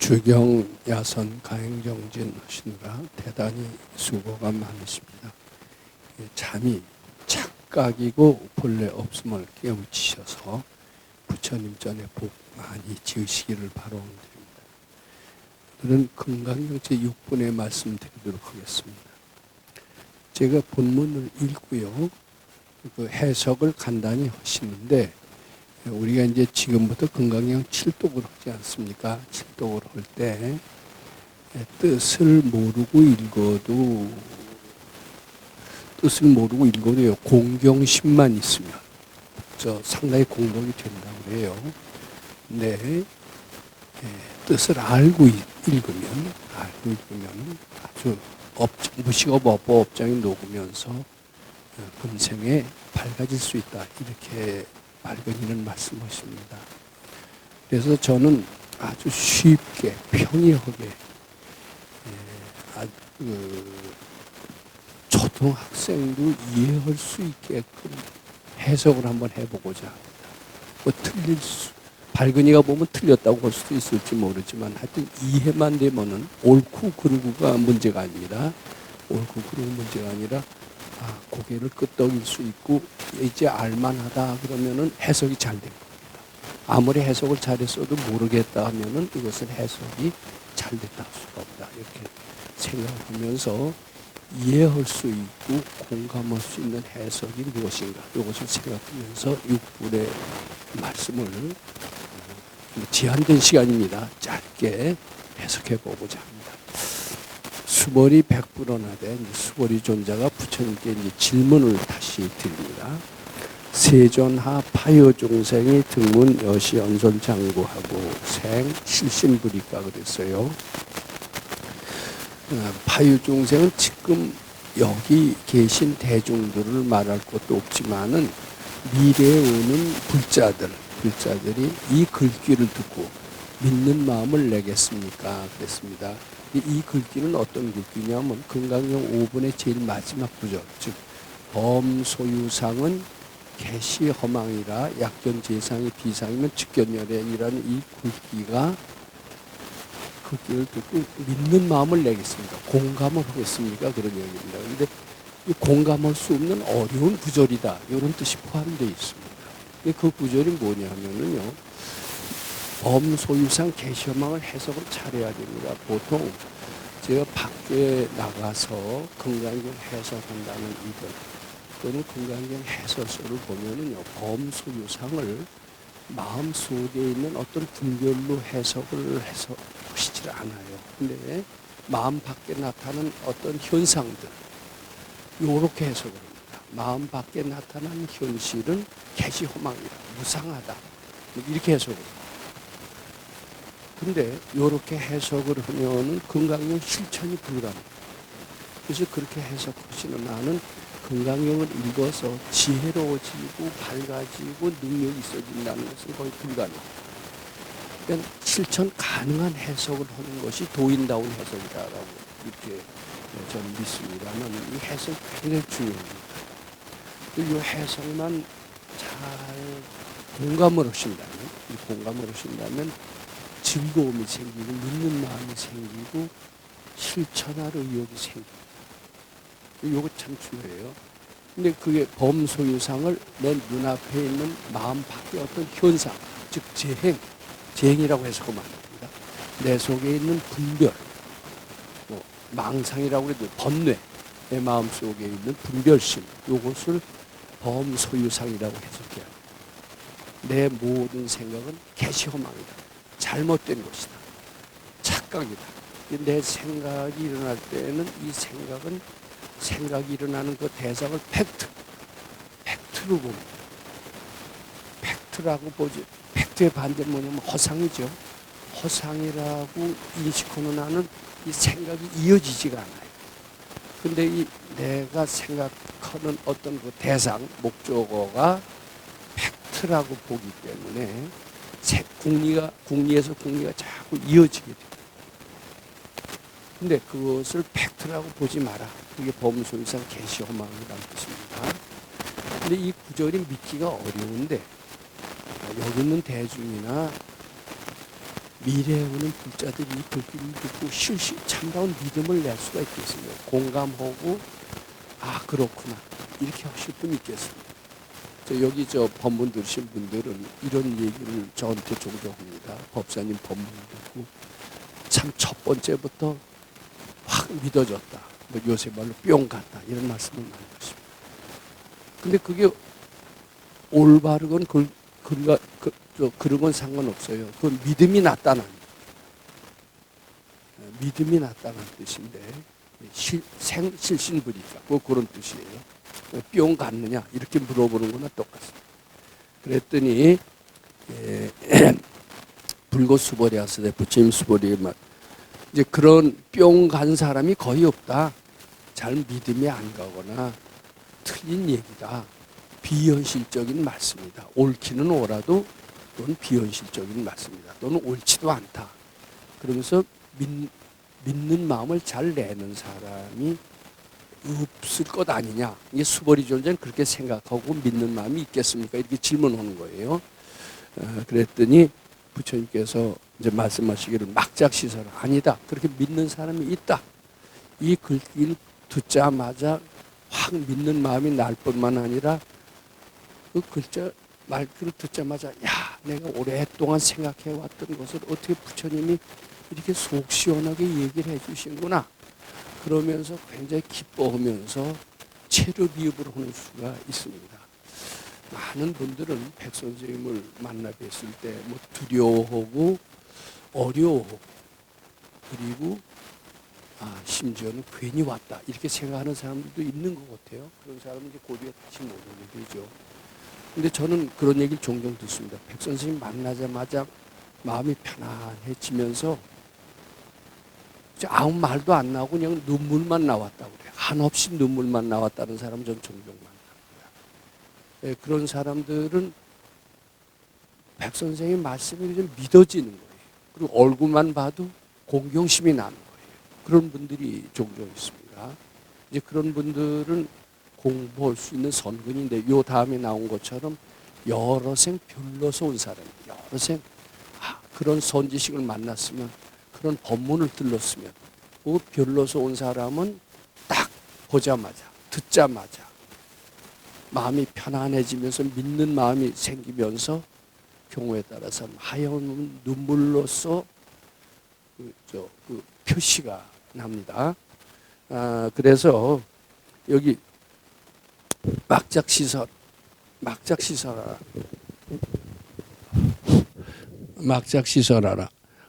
주경 야선 가행정진 하시느라 대단히 수고가 많으십니다. 잠이 착각이고 본래 없음을 깨우치셔서 부처님 전에 복 많이 지으시기를 바라옵니다. 오늘은 금강경제 6분에 말씀드리도록 하겠습니다. 제가 본문을 읽고요, 그 해석을 간단히 하시는데, 우리가 이제 지금부터 금강경 7독을 하지 않습니까? 7독을 할 때 뜻을 모르고 읽어도요, 공경심만 있으면 상당히 공덕이 된다고 해요. 근데 뜻을 알고 읽으면 아주 무식업장이 녹으면서 금생에 밝아질 수 있다, 이렇게 밝은이는 말씀하십니다. 그래서 저는 아주 쉽게 평이하게 초등학생도 이해할 수 있게끔 해석을 한번 해보고자 합니다. 밝은이가 보면 틀렸다고 볼 수도 있을지 모르지만, 하여튼 이해만 되면은 옳고 그르고가 문제가 아닙니다. 옳고 그르고 문제가 아니라 고개를 끄덕일 수 있고 이제 알만하다 그러면은 해석이 잘 된 겁니다. 아무리 해석을 잘했어도 모르겠다 하면은 이것은 해석이 잘 됐다 할 수가 없다, 이렇게 생각하면서 이해할 수 있고 공감할 수 있는 해석이 무엇인가, 이것을 생각하면서 6분의 말씀을 제한된 시간입니다. 짧게 해석해 보고자 합니다. 수벌이 100불어나되 수벌이 존자가 부처님께 이제 질문을 다시 드립니다. 세존하 파요중생이 등문 여시 연솔장구하고 생 실신불이까 그랬어요. 파요중생은 지금 여기 계신 대중들을 말할 것도 없지만은 미래에 오는 불자들이 이 글귀를 듣고 믿는 마음을 내겠습니까? 그랬습니다. 이 글귀는 어떤 글귀냐면 금강경 5분의 제일 마지막 구절, 즉 범소유상은 개시허망이라 약견재상이 비상이면 직견열애이라는 이 글귀를 듣고 믿는 마음을 내겠습니까? 공감을 하겠습니까? 그런 얘기입니다. 그런데 이 공감할 수 없는 어려운 구절이다, 이런 뜻이 포함되어 있습니다. 그 구절이 뭐냐면요, 범소유상 개시허망을 해석을 잘해야 됩니다. 보통 제가 밖에 나가서 금강경 해석한다는 이들 또는 금강경 해설서를 보면은요, 범소유상을 마음속에 있는 어떤 분별로 해석을 해서 하시질 않아요. 근데 마음 밖에 나타나는 어떤 현상들, 요렇게 해석을 합니다. 마음 밖에 나타난 현실은 개시허망이다, 무상하다, 이렇게 해석을 합니다. 근데 이렇게 해석을 하면은 금강경 실천이 불가능합니다. 그래서 그렇게 해석하시는 나는 금강경을 읽어서 지혜로워지고 밝아지고 능력이 있어진다는 것은 거의 불가능합니다. 그러니까 실천 가능한 해석을 하는 것이 도인다운 해석이다라고 이렇게 저는 믿습니다만, 이 해석 굉장히 중요합니다. 이 해석만 잘 공감을 하신다면 즐거움이 생기고 믿는 마음이 생기고 실천할 의욕이 생기고, 이거 참 중요해요. 근데 그게 범소유상을 내 눈앞에 있는 마음 밖의 어떤 현상, 즉 재행이라고 해석하면 안 됩니다. 내 속에 있는 분별, 망상이라고 해도 번뇌, 내 마음 속에 있는 분별심, 이것을 범소유상이라고 해석해야 합니다. 내 모든 생각은 개시허망이다, 잘못된 것이다, 착각이다. 내 생각이 일어날 때는 이 생각이 일어나는 그 대상을 팩트로 봅니다. 팩트라고 보지. 팩트의 반대는 뭐냐면 허상이죠. 허상이라고 인식하는 나는 이 생각이 이어지지가 않아요. 근데 이 내가 생각하는 어떤 그 대상, 목적어가 팩트라고 보기 때문에 궁리에서 궁리가 자꾸 이어지게 돼요. 근데 그것을 팩트라고 보지 마라. 그게 범소유상 개시허망이라는 뜻입니다. 근데 이 구절이 믿기가 어려운데, 여기 있는 대중이나 미래에 오는 불자들이 이 글귀를 듣고 실시 참다운 믿음을 낼 수가 있겠습니까? 공감하고 그렇구나 이렇게 하실 분 있겠습니다. 여기 법문 들으신 분들은 이런 얘기를 저한테 종종 합니다. 법사님 법문 듣고 참 첫 번째부터 확 믿어졌다. 뭐 요새 말로 뿅 갔다 이런 말씀을 많이 하십니다. 근데 그게 올바르건 그런 건 상관없어요. 그건 믿음이 났다는 믿음이 났다는 뜻인데 실신부리까 그런 뜻이에요. 뿅 갔느냐 이렇게 물어보는 거나 똑같습니다. 그랬더니 불고 수보리 하시되 부처님 수보리에 이제 그런 뿅 간 사람이 거의 없다. 잘 믿음이 안 가거나 틀린 얘기다. 비현실적인 말씀이다. 옳기는 옳아도 또는 비현실적인 말씀이다. 또는 옳지도 않다. 그러면서 믿는 마음을 잘 내는 사람이 없을 것 아니냐. 이게 수보리 존재는 그렇게 생각하고 믿는 마음이 있겠습니까? 이렇게 질문하는 거예요. 그랬더니 부처님께서 이제 말씀하시기를 막작시설 아니다. 그렇게 믿는 사람이 있다. 이 글귀를 듣자마자 확 믿는 마음이 날 뿐만 아니라 그 글자 말귀를 듣자마자 야 내가 오랫동안 생각해 왔던 것을 어떻게 부처님이 이렇게 속 시원하게 얘기를 해주시는구나. 그러면서 굉장히 기뻐하면서 체류비읍을 하는 수가 있습니다. 많은 분들은 백선생님을 만나 뵀을 때 뭐 두려워하고 어려워하고 그리고 심지어는 괜히 왔다 이렇게 생각하는 사람들도 있는 것 같아요. 그런 사람은 이제 고비에 다시 못 오게 되죠. 근데 저는 그런 얘기를 종종 듣습니다. 백선생님 만나자마자 마음이 편안해지면서 아무 말도 안 나오고 그냥 눈물만 나왔다고 그래요. 한없이 눈물만 나왔다는 사람은 전 종종 만납니다. 그런 사람들은 백선생의 말씀이 좀 믿어지는 거예요. 그리고 얼굴만 봐도 공경심이 나는 거예요. 그런 분들이 종종 있습니다. 이제 그런 분들은 공부할 수 있는 선근인데 요 다음에 나온 것처럼 여러 생 별로서 온 사람, 여러 생 그런 선지식을 만났으면 그런 법문을 들렀으면 그 별로서 온 사람은 딱 보자마자 듣자마자 마음이 편안해지면서 믿는 마음이 생기면서 경우에 따라서 하얀 눈물로서 그 표시가 납니다. 그래서 여기 막작시설하라.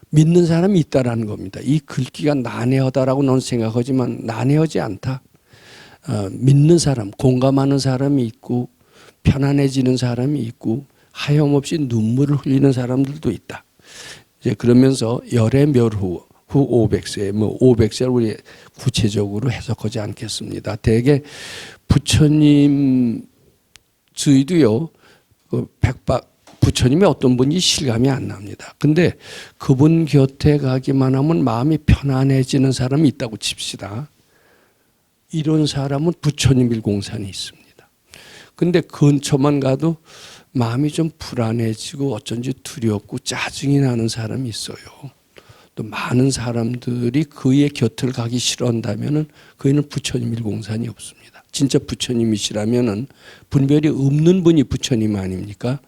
믿는 사람이 있다라는 겁니다. 이 글귀가 난해하다라고 너는 생각하지만 난해하지 않다. 믿는 사람, 공감하는 사람이 있고 편안해지는 사람이 있고 하염없이 눈물을 흘리는 사람들도 있다. 이제 그러면서 열의 멸후 후 500세, 뭐 500세를 우리 구체적으로 해석하지 않겠습니다. 대개 부처님 저희도요, 부처님이 어떤 분이 실감이 안 납니다. 근데 그분 곁에 가기만 하면 마음이 편안해지는 사람이 있다고 칩시다. 이런 사람은 부처님일 공산이 있습니다. 근데 근처만 가도 마음이 좀 불안해지고 어쩐지 두렵고 짜증이 나는 사람이 있어요. 또 많은 사람들이 그의 곁을 가기 싫어한다면은 그에는 부처님일 공산이 없습니다. 진짜 부처님이시라면은 분별이 없는 분이 부처님 아닙니까?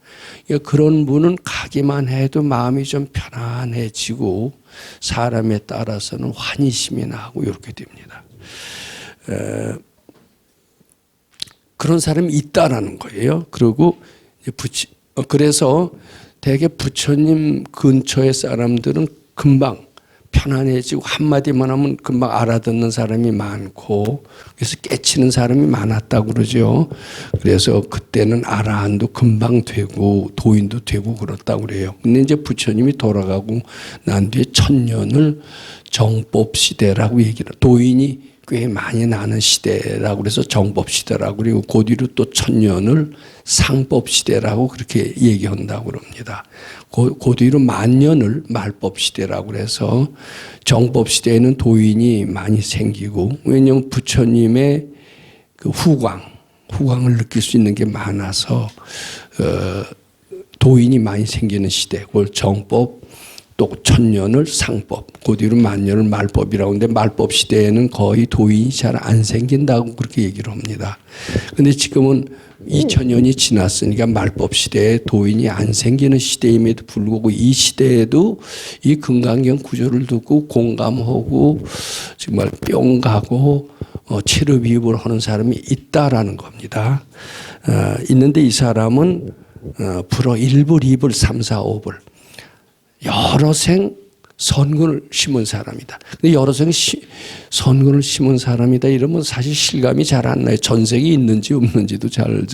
그런 분은 가기만 해도 마음이 좀 편안해지고 사람에 따라서는 환희심이 나고 이렇게 됩니다. 그런 사람이 있다라는 거예요. 그리고 그래서 대개 부처님 근처의 사람들은 금방 편안해지고 한마디만 하면 금방 알아듣는 사람이 많고 그래서 깨치는 사람이 많았다고 그러죠. 그래서 그때는 아라한도 금방 되고 도인도 되고 그렇다고 그래요. 근데 이제 부처님이 돌아가고 난 뒤에 1000년을 정법시대라고 얘기를 도인이 꽤 많이 나는 시대라고 그래서 정법시대라고 그리고 그 뒤로 또 1000년을 상법시대라고 그렇게 얘기한다고 그럽니다. 그 뒤로 10,000년을 말법시대라고 그래서 정법시대에는 도인이 많이 생기고 왜냐하면 부처님의 그 후광을 느낄 수 있는 게 많아서 도인이 많이 생기는 시대, 그걸 정법 또 천년을 상법, 그 뒤로 만년을 말법이라고 하는데 말법 시대에는 거의 도인이 잘 안 생긴다고 그렇게 얘기를 합니다. 근데 지금은 2000년이 지났으니까 말법 시대에 도인이 안 생기는 시대임에도 불구하고 이 시대에도 이 금강경 구조를 듣고 공감하고 정말 뿅 가고 체르비입을 하는 사람이 있다라는 겁니다. 있는데 이 사람은 불어 1불, 2불, 3, 4, 5불 여러 생 선근을 심은 사람이다. 근데 여러 생 선근을 심은 사람이다 이러면 사실 실감이 잘 안 나요. 전생이 있는지 없는지도 잘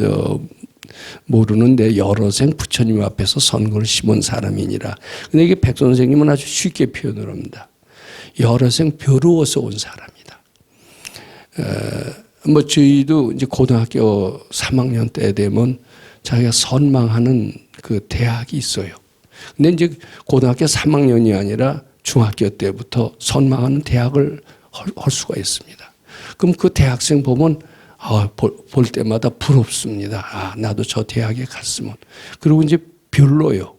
모르는데 여러 생 부처님 앞에서 선근을 심은 사람이니라. 근데 이게 백 선생님은 아주 쉽게 표현을 합니다. 여러 생 벼루어서 온 사람이다. 뭐 저희도 이제 고등학교 3학년 때 되면 자기가 선망하는 그 대학이 있어요. 근데 이제 고등학교 3학년이 아니라 중학교 때부터 선망하는 대학을 할 수가 있습니다. 그럼 그 대학생 보면 볼 때마다 부럽습니다. 나도 저 대학에 갔으면. 그리고 이제 별로요.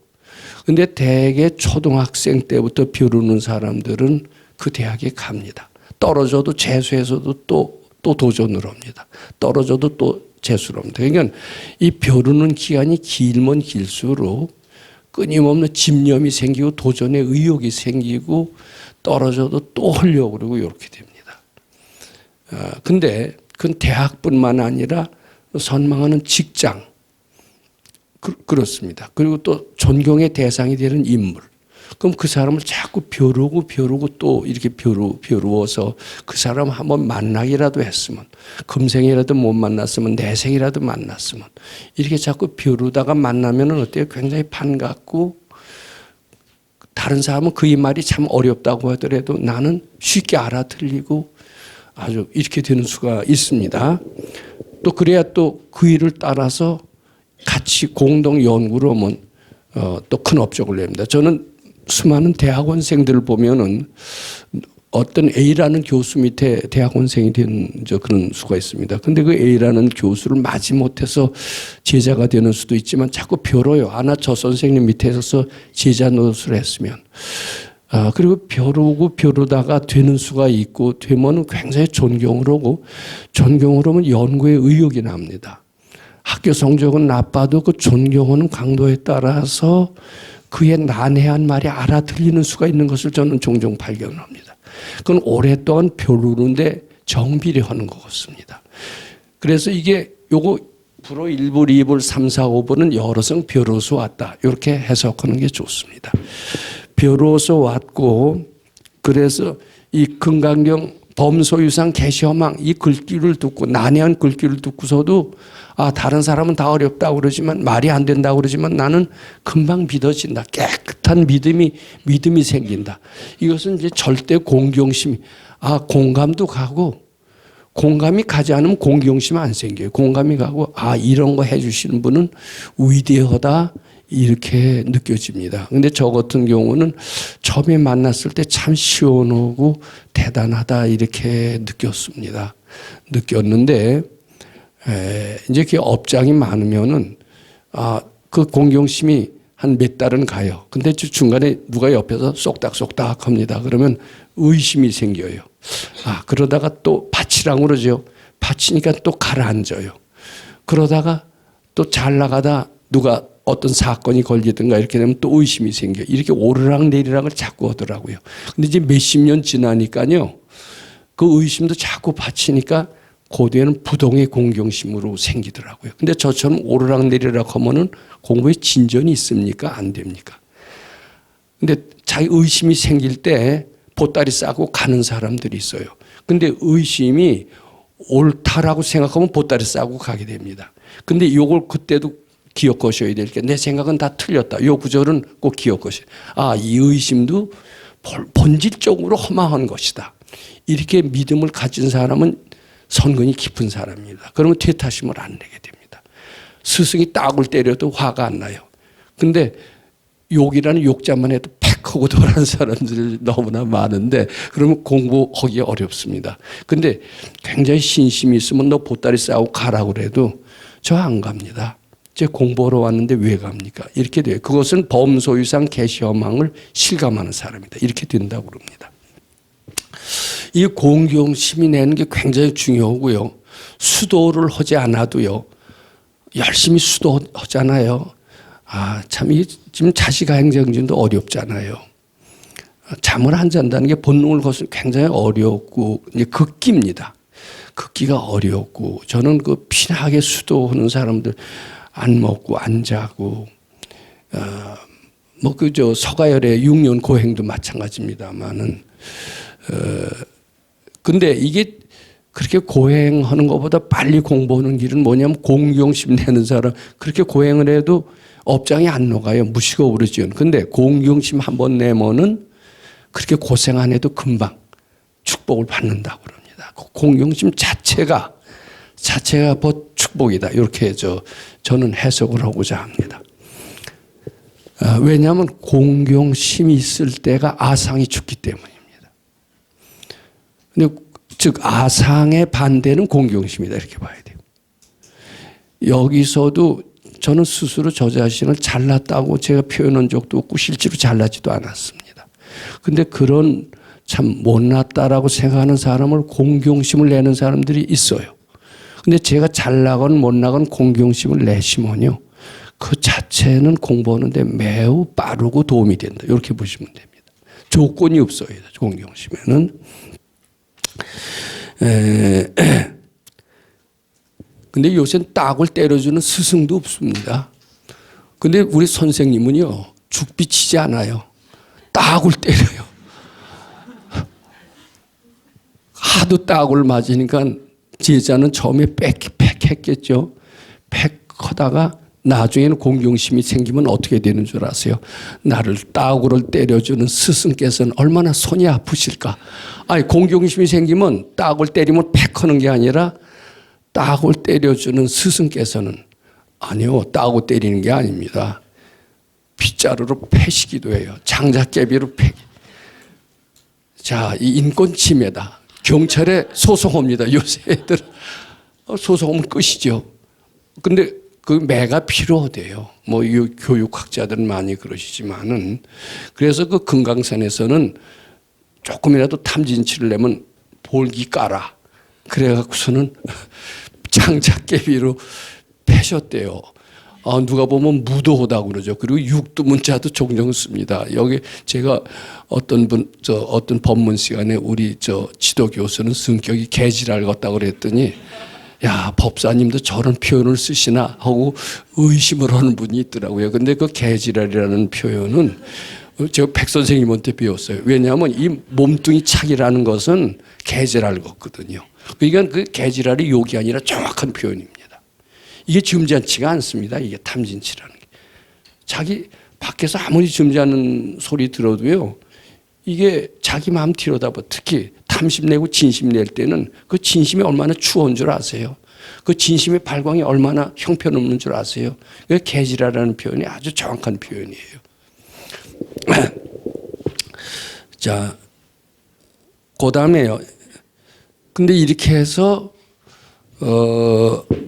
근데 대개 초등학생 때부터 벼르는 사람들은 그 대학에 갑니다. 떨어져도 재수해서도 또 도전을 합니다. 떨어져도 또 재수를 합니다. 그러니까 이 벼르는 기간이 길면 길수록 끊임없는 집념이 생기고 도전의 의욕이 생기고 떨어져도 또 하려고 그러고 이렇게 됩니다. 근데 그건 대학뿐만 아니라 선망하는 직장 그렇습니다. 그리고 또 존경의 대상이 되는 인물. 그럼 그 사람을 자꾸 벼르고 또 이렇게 벼루어서 그 사람 한번 만나기라도 했으면 금생이라도 못 만났으면 내생이라도 만났으면 이렇게 자꾸 벼르다가 만나면은 어때요? 굉장히 반갑고 다른 사람은 그의 말이 참 어렵다고 하더라도 나는 쉽게 알아들리고 아주 이렇게 되는 수가 있습니다. 또 그래야 또 그 일을 따라서 같이 공동 연구를 하면 또 큰 업적을 냅니다. 저는 수많은 대학원생들을 보면은 어떤 A라는 교수 밑에 대학원생이 된 그런 수가 있습니다. 근데 그 A라는 교수를 마지못해서 제자가 되는 수도 있지만 자꾸 벼러요. 나 저 선생님 밑에서 제자 노릇을 했으면. 그리고 벼르다가 되는 수가 있고 되면 굉장히 존경을 하고 존경을 하면 연구에 의욕이 납니다. 학교 성적은 나빠도 그 존경하는 강도에 따라서 그의 난해한 말이 알아들리는 수가 있는 것을 저는 종종 발견합니다. 그건 오랫동안 벼르는데 정비를 하는 것 같습니다. 그래서 이게 요거 불어 1불, 2불, 3, 4, 5불은 여러 성 벼르어서 왔다. 이렇게 해석하는 게 좋습니다. 벼르어서 왔고 그래서 이 금강경 범소유상 개시허망 이 글귀를 듣고 난해한 글귀를 듣고서도 다른 사람은 다 어렵다고 그러지만 말이 안 된다고 그러지만 나는 금방 믿어진다. 깨끗한 믿음이 생긴다. 이것은 이제 절대 공경심이 공감도 가고 공감이 가지 않으면 공경심 안 생겨요. 공감이 가고 이런 거 해주시는 분은 위대하다 이렇게 느껴집니다. 근데 저 같은 경우는 처음에 만났을 때 참 시원하고 대단하다 이렇게 느꼈는데 이제 그 업장이 많으면은 그 공경심이 한 몇 달은 가요. 근데 중간에 누가 옆에서 쏙닥쏙닥 합니다. 그러면 의심이 생겨요. 그러다가 또 바치라고 그러죠. 바치니까 또 가라앉아요. 그러다가 또 잘 나가다 누가 어떤 사건이 걸리든가 이렇게 되면 또 의심이 생겨요. 이렇게 오르락내리락을 자꾸 하더라고요. 근데 이제 몇십 년 지나니까요. 그 의심도 자꾸 바치니까 고대에는 부동의 공경심으로 생기더라고요. 근데 저처럼 오르락내리락 하면은 공부에 진전이 있습니까? 안 됩니까? 근데 자기 의심이 생길 때 보따리 싸고 가는 사람들이 있어요. 근데 의심이 옳다라고 생각하면 보따리 싸고 가게 됩니다. 근데 요걸 그때도 기억하셔야 될 게 내 생각은 다 틀렸다. 요 구절은 꼭 기억하셔야 돼요. 이 의심도 본질적으로 허망한 것이다. 이렇게 믿음을 가진 사람은 선근이 깊은 사람입니다. 그러면 퇴타심을 안 내게 됩니다. 스승이 딱을 때려도 화가 안 나요. 근데 욕이라는 욕자만 해도 팩 하고 돌아가는 사람들이 너무나 많은데 그러면 공부하기 어렵습니다. 근데 굉장히 신심이 있으면 너 보따리 싸고 가라고 그래도 저 안 갑니다. 제 공부하러 왔는데 왜 갑니까? 이렇게 돼요. 그것은 범소유상 개시험항을 실감하는 사람이다. 이렇게 된다고 그럽니다. 이 공경심이 내는 게 굉장히 중요하고요. 수도를 하지 않아도요. 열심히 수도하잖아요. 참, 이 지금 자식행정진도 어렵잖아요. 잠을 안 잔다는 게 본능을 거슬 굉장히 어렵고, 이제 극기입니다. 극기가 어렵고, 저는 그 피나게 수도하는 사람들 안 먹고 안 자고, 서가열의 6년 고행도 마찬가지입니다만은, 근데 이게 그렇게 고행하는 것보다 빨리 공부하는 길은 뭐냐면 공경심 내는 사람, 그렇게 고행을 해도 업장이 안 녹아요. 무시가 오르지요. 근데 공경심 한번 내면은 그렇게 고생 안 해도 금방 축복을 받는다고 그럽니다. 공경심 자체가 축복이다. 이렇게 저는 해석을 하고자 합니다. 왜냐하면 공경심이 있을 때가 아상이 죽기 때문입니다. 근데 즉 아상의 반대는 공경심이다. 이렇게 봐야 돼요. 여기서도 저는 스스로 저 자신을 잘났다고 제가 표현한 적도 없고 실제로 잘나지도 않았습니다. 근데 그런 참 못났다라고 생각하는 사람을 공경심을 내는 사람들이 있어요. 근데 제가 잘나건 못나건 공경심을 내시면요. 그 자체는 공부하는데 매우 빠르고 도움이 된다. 이렇게 보시면 됩니다. 조건이 없어요. 공경심에는. 근데 요새는 딱을 때려주는 스승도 없습니다. 근데 우리 선생님은요, 죽비치지 않아요. 딱을 때려요. 하도 딱을 맞으니까 제자는 처음에 팩했겠죠. 팩하다가 나중에는 공경심이 생기면 어떻게 되는 줄 아세요? 나를 따구를 때려주는 스승께서는 얼마나 손이 아프실까? 아니, 공경심이 생기면 따구를 때리면 팩하는 게 아니라 따구를 때려주는 스승께서는 아니요, 따구 때리는 게 아닙니다. 빗자루로 패시기도 해요. 장작개비로 패기. 자, 이 인권 침해다. 경찰에 소송합니다. 요새 애들 소송하면 끝이죠. 근데 그 매가 필요하대요. 뭐 교육학자들은 많이 그러시지만은 그래서 그 금강산에서는 조금이라도 탐진치를 내면 볼기 깔아. 그래갖고서는 장작개비로 패셨대요. 누가 보면 무도하다고 그러죠. 그리고 육두문자도 종종 씁니다. 여기 제가 어떤 법문 시간에 우리 지도 교수는 성격이 개지랄 같다고 그랬더니 야, 법사님도 저런 표현을 쓰시나 하고 의심을 하는 분이 있더라고요. 근데 그 개지랄이라는 표현은 제가 백 선생님한테 배웠어요. 왜냐하면 이 몸뚱이 착이라는 것은 개지랄 같거든요. 그러니까 그 개지랄이 욕이 아니라 정확한 표현입니다. 이게 점잖지가 않습니다. 이게 탐진치라는 게. 자기 밖에서 아무리 점잖은 소리 들어도요. 이게 자기 마음 뒤로다봐. 특히 탐심 내고 진심 낼 때는 그 진심이 얼마나 추운 줄 아세요? 그 진심의 발광이 얼마나 형편없는 줄 아세요? 그 개지라라는 표현이 아주 정확한 표현이에요. 자, 그 다음에요. 근데 이렇게 해서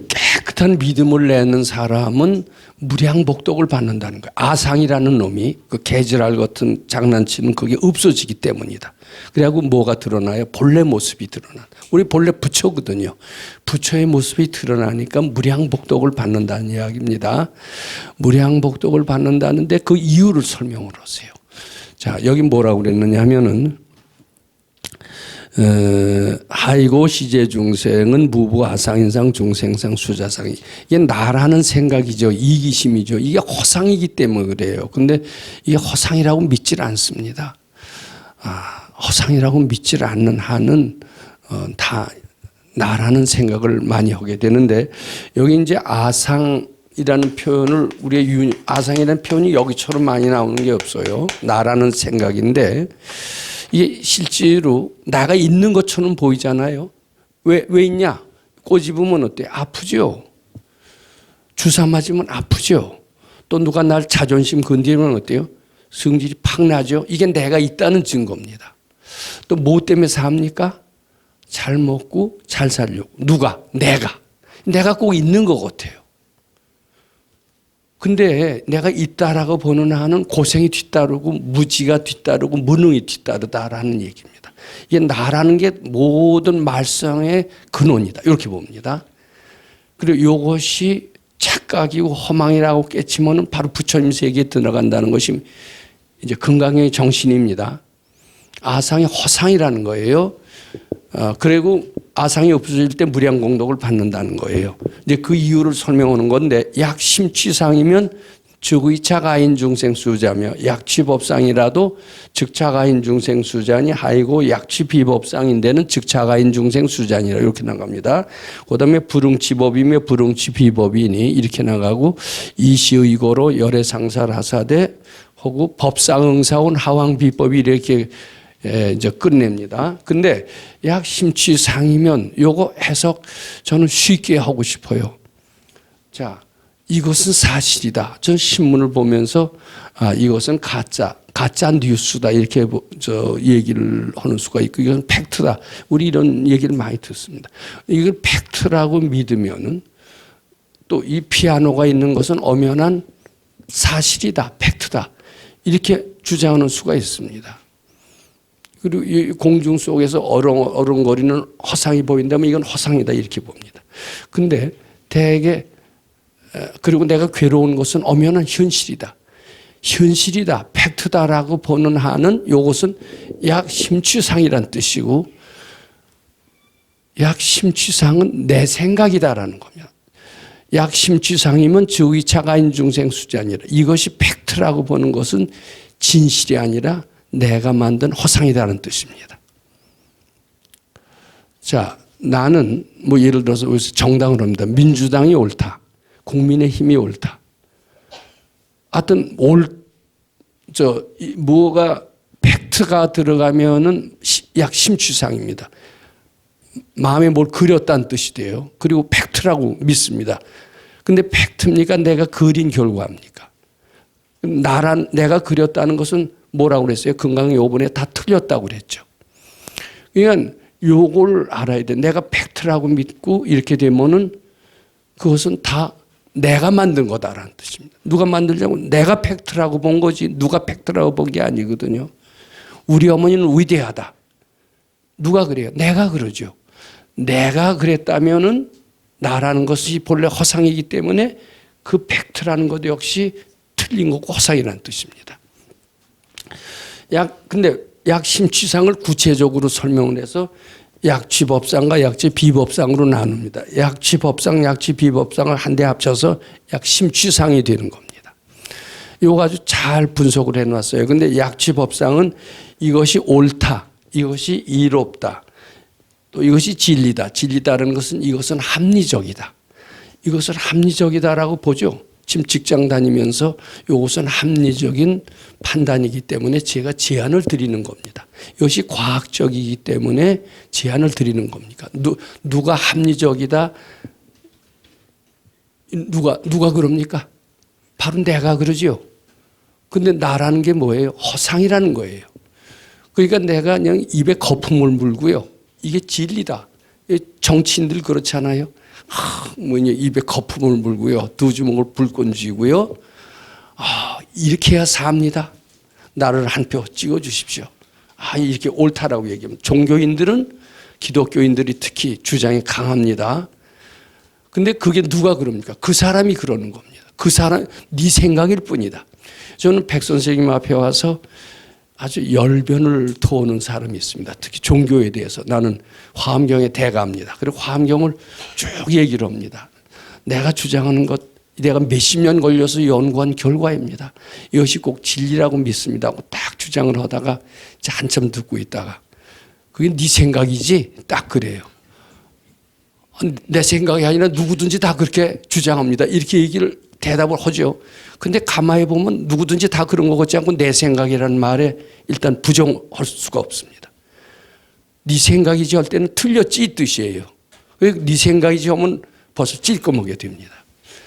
깨끗한 믿음을 내는 사람은 무량복덕을 받는다는 거예요. 아상이라는 놈이 그 개지랄 같은 장난치는 그게 없어지기 때문이다. 그래갖고 뭐가 드러나요? 본래 모습이 드러나. 우리 본래 부처거든요. 부처의 모습이 드러나니까 무량복덕을 받는다는 이야기입니다. 무량복덕을 받는다는데 그 이유를 설명을 하세요. 자, 여기 뭐라고 그랬느냐 하면은 하이고 시제 중생은 무부 아상인상 중생상 수자상. 이게 나라는 생각이죠. 이기심이죠. 이게 허상이기 때문에 그래요. 근데 이게 허상이라고 믿질 않습니다. 허상이라고 믿질 않는 한은 다 나라는 생각을 많이 하게 되는데 여기 이제 아상이라는 표현을 우리의 아상이라는 표현이 여기처럼 많이 나오는 게 없어요. 나라는 생각인데 이게 실제로 나가 있는 것처럼 보이잖아요. 왜 있냐? 꼬집으면 어때요? 아프죠. 주사 맞으면 아프죠. 또 누가 날 자존심 건드리면 어때요? 성질이 팍 나죠. 이게 내가 있다는 증거입니다. 또 뭐 때문에 삽니까? 잘 먹고 잘 살려고. 누가? 내가 꼭 있는 것 같아요. 근데 내가 있다라고 보는 한은 고생이 뒤따르고 무지가 뒤따르고 무능이 뒤따르다라는 얘기입니다. 이게 나라는 게 모든 말썽의 근원이다. 이렇게 봅니다. 그리고 이것이 착각이고 허망이라고 깨치면은 바로 부처님 세계에 들어간다는 것이 이제 건강의 정신입니다. 아상이 허상이라는 거예요. 그리고 아상이 없어질 때 무량공덕을 받는다는 거예요. 이제 그 이유를 설명하는 건데, 약심취상이면 즉의차가인 중생수자며, 약취법상이라도 즉차가인 중생수자니 하이고 약취비법상인데는 즉차가인 중생수자니라 이렇게 나갑니다. 그 다음에 불응치법이며 불응치비법이니 이렇게 나가고, 이시의고로 열애상살하사대 하고 법상응사온 하왕비법이 이렇게 이제 끝냅니다. 근데 약심취상이면 요거 해석 저는 쉽게 하고 싶어요. 자, 이것은 사실이다. 전 신문을 보면서 이것은 가짜 뉴스다 이렇게 얘기를 하는 수가 있고, 이건 팩트다. 우리 이런 얘기를 많이 듣습니다. 이걸 팩트라고 믿으면은 또 이 피아노가 있는 것은 엄연한 사실이다, 팩트다 이렇게 주장하는 수가 있습니다. 그리고 이 공중 속에서 어렁거리는 허상이 보인다면 이건 허상이다 이렇게 봅니다. 근데 대개 그리고 내가 괴로운 것은 엄연한 현실이다. 현실이다, 팩트다라고 보는 한은 이것은 약심취상이란 뜻이고, 약심취상은 내 생각이다라는 겁니다. 약심취상이면 즉의차가인 중생수자니라. 이것이 팩트라고 보는 것은 진실이 아니라 내가 만든 허상이라는 뜻입니다. 자, 나는 뭐 예를 들어서 정당을 합니다. 민주당이 옳다. 국민의힘이 옳다. 하여튼 뭐가 팩트가 들어가면은 약심취상입니다. 마음에 뭘 그렸다는 뜻이 돼요. 그리고 팩트라고 믿습니다. 근데 팩트입니까? 내가 그린 결과입니까? 내가 그렸다는 것은 뭐라고 그랬어요? 건강이 요번에 다 틀렸다고 그랬죠. 그러니까 요걸 알아야 돼. 내가 팩트라고 믿고 이렇게 되면은 그것은 다 내가 만든 거다라는 뜻입니다. 누가 만들냐고? 내가 팩트라고 본 거지 누가 팩트라고 본 게 아니거든요. 우리 어머니는 위대하다. 누가 그래요? 내가 그러죠. 내가 그랬다면은 나라는 것이 본래 허상이기 때문에 그 팩트라는 것도 역시 틀린 거고 허상이라는 뜻입니다. 근데 약심취상을 구체적으로 설명을 해서 약취법상과 약취비법상으로 나눕니다. 약취법상, 약취비법상을 한데 합쳐서 약심취상이 되는 겁니다. 이거 아주 잘 분석을 해놨어요. 근데 약취법상은 이것이 옳다, 이것이 이롭다, 또 이것이 진리다. 진리다라는 것은 이것은 합리적이다. 이것을 합리적이다라고 보죠. 지금 직장 다니면서 이것은 합리적인 판단이기 때문에 제가 제안을 드리는 겁니다. 이것이 과학적이기 때문에 제안을 드리는 겁니까? 누가 합리적이다? 누가 그럽니까? 바로 내가 그러지요. 근데 나라는 게 뭐예요? 허상이라는 거예요. 그러니까 내가 그냥 입에 거품을 물고요. 이게 진리다. 정치인들 그렇잖아요. 입에 거품을 물고요. 두 주먹을 불끈 쥐고요. 이렇게 해야 삽니다. 나를 한 표 찍어 주십시오. 이렇게 옳다라고 얘기하면, 종교인들은, 기독교인들이 특히 주장이 강합니다. 근데 그게 누가 그럽니까? 그 사람이 그러는 겁니다. 그 사람, 네 생각일 뿐이다. 저는 백 선생님 앞에 와서 아주 열변을 토하는 사람이 있습니다. 특히 종교에 대해서. 나는 화엄경의 대가입니다. 그리고 화엄경을 쭉 얘기를 합니다. 내가 주장하는 것, 내가 몇십 년 걸려서 연구한 결과입니다. 이것이 꼭 진리라고 믿습니다 하고 딱 주장을 하다가 한참 듣고 있다가, 그게 네 생각이지? 딱 그래요. 내 생각이 아니라 누구든지 다 그렇게 주장합니다. 이렇게 대답을 하죠. 근데 가만히 보면 누구든지 다 그런 것 같지 않고 내 생각이라는 말에 일단 부정할 수가 없습니다. 네 생각이지 할 때는 틀렸지 이 뜻이에요. 네 생각이지 하면 벌써 찔끔하게 됩니다.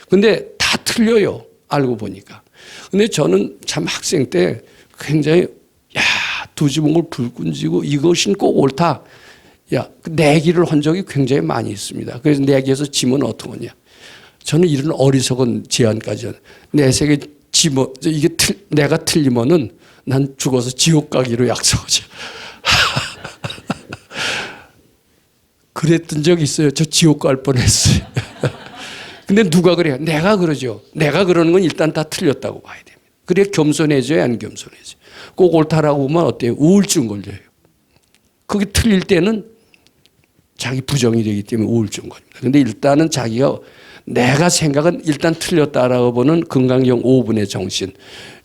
근데 다 틀려요. 알고 보니까. 근데 저는 참 학생 때 굉장히 두 주먹을 불끈 쥐고 이것은 꼭 옳다. 내기를 한 적이 굉장히 많이 있습니다. 그래서 내기에서 지면 어떡하냐. 저는 이런 어리석은 제안까지 내 생에 이게 내가 틀리면은 난 죽어서 지옥 가기로 약속하죠. 그랬던 적이 있어요. 저 지옥 갈 뻔했어요. 근데 누가 그래요? 내가 그러죠. 내가 그러는 건 일단 다 틀렸다고 봐야 됩니다. 그래 겸손해져요, 안 겸손해져요? 꼭 옳다라고 하면 어때요? 우울증 걸려요. 그게 틀릴 때는 자기 부정이 되기 때문에 우울증 걸립니다. 근데 일단은 자기가 내가 생각은 일단 틀렸다라고 보는 금강경 5분의 정신,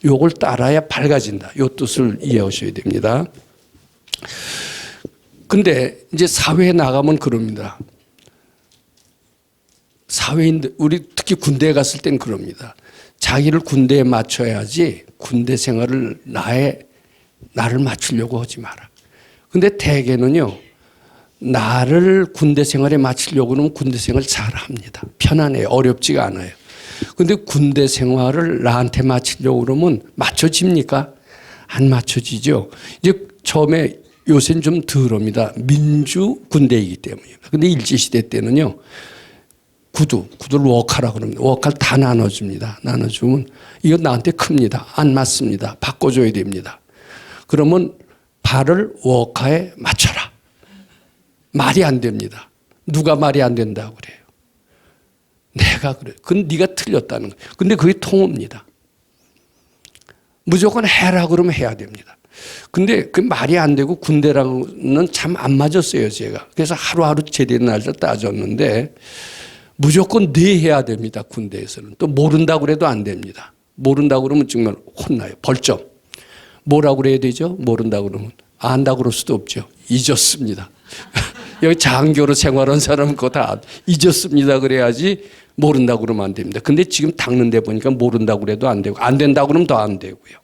요걸 따라야 밝아진다. 요 뜻을 이해하셔야 됩니다. 근데 이제 사회에 나가면 그럽니다. 사회인들, 우리 특히 군대에 갔을 땐 그럽니다. 자기를 군대에 맞춰야지 군대 생활을 나를 맞추려고 하지 마라. 근데 대개는요, 나를 군대 생활에 맞추려고 그러면 군대 생활 잘 합니다. 편안해요. 어렵지가 않아요. 근데 군대 생활을 나한테 맞추려고 그러면 맞춰집니까? 안 맞춰지죠. 이제 처음에 요새는 좀 덜합니다. 민주 군대이기 때문입니다. 근데 일제시대 때는요, 구두를 웍하라고 그럽니다. 웍할 다 나눠줍니다. 나눠주면 이거 나한테 큽니다. 안 맞습니다. 바꿔줘야 됩니다. 그러면 발을 웍하에 맞춰라. 말이 안 됩니다. 누가 말이 안 된다고 그래요? 내가 그래요. 그건 네가 틀렸다는 거예요. 근데 그게 통합니다. 무조건 해라 그러면 해야 됩니다. 근데 그 말이 안 되고 군대랑은 참 안 맞았어요, 제가. 그래서 하루하루 제대로 날짜 따졌는데 무조건 네 해야 됩니다, 군대에서는. 또 모른다고 그래도 안 됩니다. 모른다고 그러면 정말 혼나요. 벌점. 뭐라고 그래야 되죠? 모른다고 그러면. 안다고 그럴 수도 없죠. 잊었습니다. 여기 장교로 생활한 사람은 그거 다 잊었습니다. 그래야지 모른다고 그러면 안 됩니다. 근데 지금 닦는 데 보니까 모른다고 그래도 안 되고 안 된다고 그러면 더 안 되고요.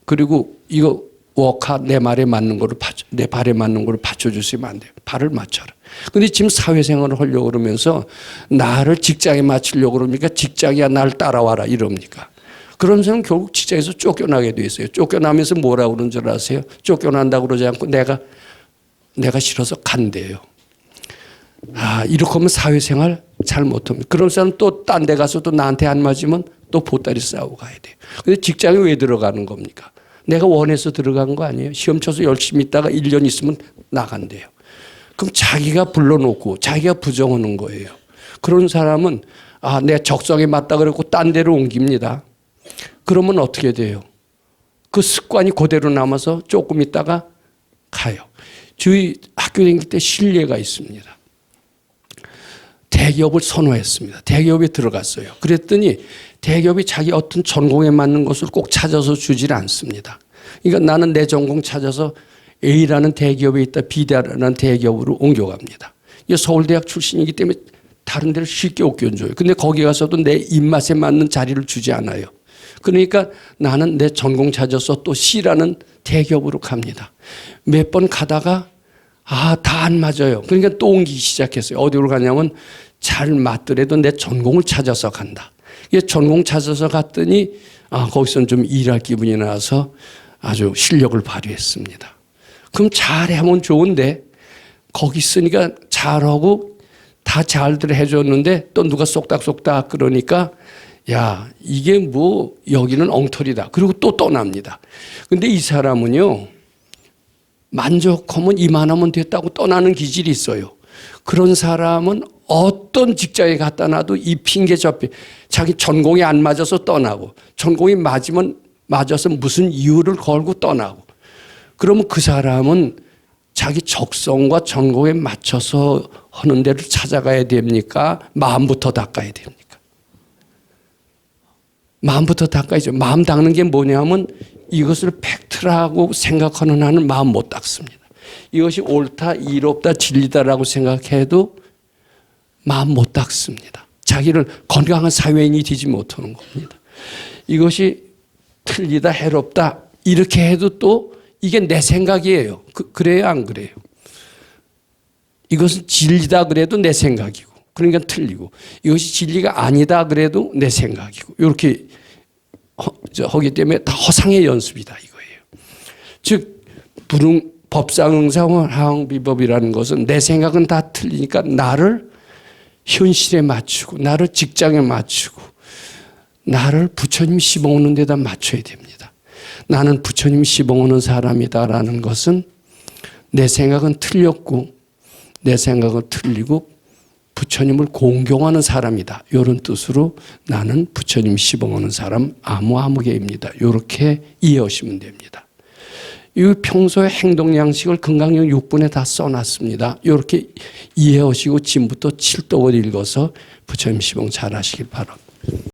그리고 이거 워카 내 말에 맞는 거를 내 발에 맞는 거를 받쳐주시면 안 돼요. 발을 맞춰라. 근데 지금 사회생활을 하려고 그러면서 나를 직장에 맞추려고 그러니까 직장이야 나를 따라와라 이럽니까? 그러면서는 결국 직장에서 쫓겨나게 돼 있어요. 쫓겨나면서 뭐라고 그러는 줄 아세요? 쫓겨난다고 그러지 않고 내가 싫어서 간대요. 이렇게 하면 사회생활 잘 못합니다. 그런 사람 또 딴 데 가서 또 나한테 안 맞으면 또 보따리 싸우고 가야 돼요. 근데 직장에 왜 들어가는 겁니까? 내가 원해서 들어간 거 아니에요? 시험 쳐서 열심히 있다가 1년 있으면 나간대요. 그럼 자기가 불러놓고 자기가 부정하는 거예요. 그런 사람은 내 적성에 맞다 그러고 딴 데로 옮깁니다. 그러면 어떻게 돼요? 그 습관이 그대로 남아서 조금 있다가 가요. 저희 학교 다닐 때 신뢰가 있습니다. 대기업을 선호했습니다. 대기업에 들어갔어요. 그랬더니 대기업이 자기 어떤 전공에 맞는 것을 꼭 찾아서 주질 않습니다. 그러니까 나는 내 전공 찾아서 A라는 대기업에 있다 B라는 대기업으로 옮겨갑니다. 서울대학 출신이기 때문에 다른 데를 쉽게 옮겨줘요. 근데 거기 가서도 내 입맛에 맞는 자리를 주지 않아요. 그러니까 나는 내 전공 찾아서 또 C라는 대기업으로 갑니다. 몇 번 가다가 다 안 맞아요. 그러니까 또 옮기기 시작했어요. 어디로 가냐면 잘 맞더라도 내 전공을 찾아서 간다. 전공 찾아서 갔더니 거기서는 좀 일할 기분이 나서 아주 실력을 발휘했습니다. 그럼 잘하면 좋은데 거기 있으니까 잘하고 다 잘들 해줬는데 또 누가 쏙닥쏙닥 그러니까 이게 뭐 여기는 엉터리다. 그리고 또 떠납니다. 근데 이 사람은요. 만족하면 이만하면 됐다고 떠나는 기질이 있어요. 그런 사람은 어떤 직장에 갖다 놔도 이 핑계 저 핑계 자기 전공이 안 맞아서 떠나고 전공이 맞아서 무슨 이유를 걸고 떠나고 그러면 그 사람은 자기 적성과 전공에 맞춰서 하는 데를 찾아가야 됩니까? 마음부터 닦아야 됩니까? 마음부터 닦아야죠. 마음 닦는 게 뭐냐면 이것을 팩트라고 생각하는 한은 마음 못 닦습니다. 이것이 옳다, 이롭다, 진리다라고 생각해도 마음 못 닦습니다. 자기를 건강한 사회인이 되지 못하는 겁니다. 이것이 틀리다, 해롭다 이렇게 해도 또 이게 내 생각이에요. 그래요, 안 그래요? 이것은 진리다 그래도 내 생각이고 그러니까 틀리고 이것이 진리가 아니다 그래도 내 생각이고 이렇게 하기 때문에 다 허상의 연습이다 이거예요. 즉 법상응상항비법이라는 것은 내 생각은 다 틀리니까 나를 현실에 맞추고 나를 직장에 맞추고 나를 부처님 시봉하는 데다 맞춰야 됩니다. 나는 부처님 시봉하는 사람이다라는 것은 내 생각은 틀렸고 내 생각은 틀리고 부처님을 공경하는 사람이다. 이런 뜻으로 나는 부처님 시봉하는 사람 아무개입니다. 이렇게 이해하시면 됩니다. 이 평소의 행동 양식을 금강경 6분에 다 써놨습니다. 이렇게 이해하시고 지금부터 칠독을 읽어서 부처님 시봉 잘 하시길 바랍니다.